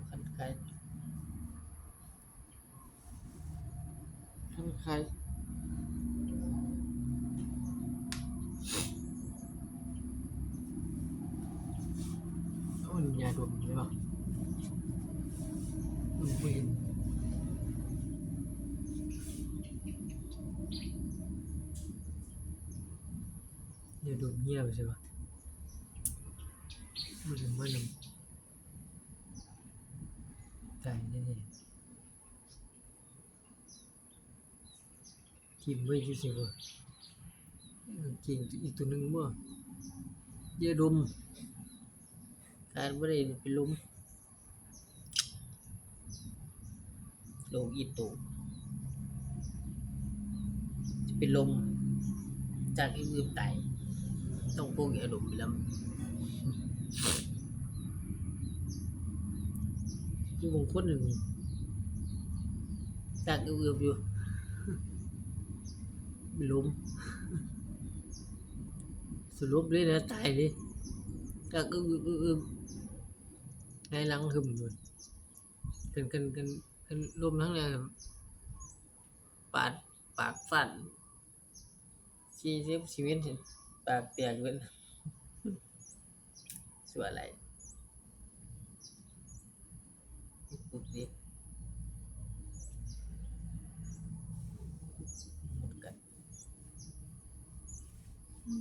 คันคายคันคายโอ้ยยาดมใช่ป่ะไม่เห็นยาดมเงียบใช่ป่ะมันถึงว่าน้ำใจแน่ๆทีมไม่ใช่สิว่ะจริงอีกตัวหนึ่งว่ายาดมการไม่ได้เป็นลมอีตูจะเป็นลมจากที่อื่นไตต้องพวกยาดมไปแล้วคือบางคนหนึ่งจากอื่นอยู่เป็นลมสรุปเลยนะตายเลยจากอื่นไงหลังหึมเลยกันลมทั้งแรงปาดปากสั่นชีวิตเห็นปากแตกเป็นส่วนอะไรปุ๊บนี้หมดกัน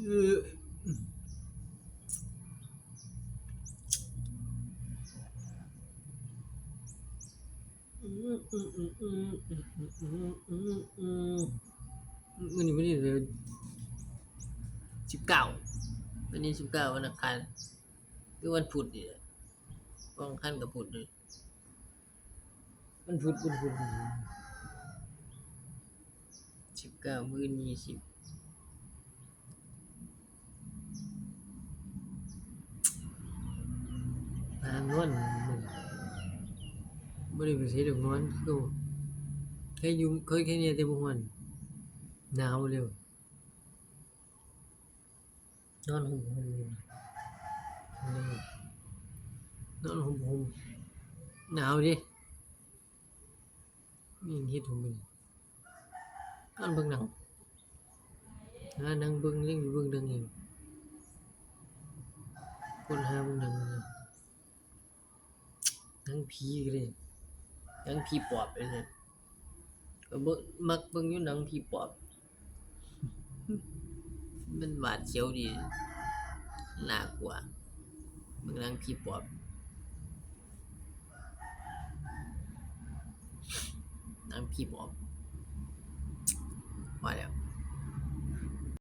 เออวันนี้เลย19วันนี้19วันอังคารคือวันพุธนี่แหละวันอังคารกับพุธเลยวันพุธ19มื้อ20นอนบ่ได้ไปไสดอกนอนคือเคยอยู่เคยแค่นี้แต่บ่ม่วนหนาวเร็วนอนห่มๆอยู่นอนห่มๆหนาวดิมีหยังเฮ็ดของมึงนอนเบิ่งหนังนั่งเบิ่งยังอยู่เบิ่งหนังอีกคนหาเบิ่งหนังหนังผีก็ได้หนังผีปอบไปเลยก็บ่มักเบิ่งอยู่หนังผีปอบมันหวาดเสียวดีน่ากลัวเบิ่งหนังผีปอบหนังผีปอบพอแล้ว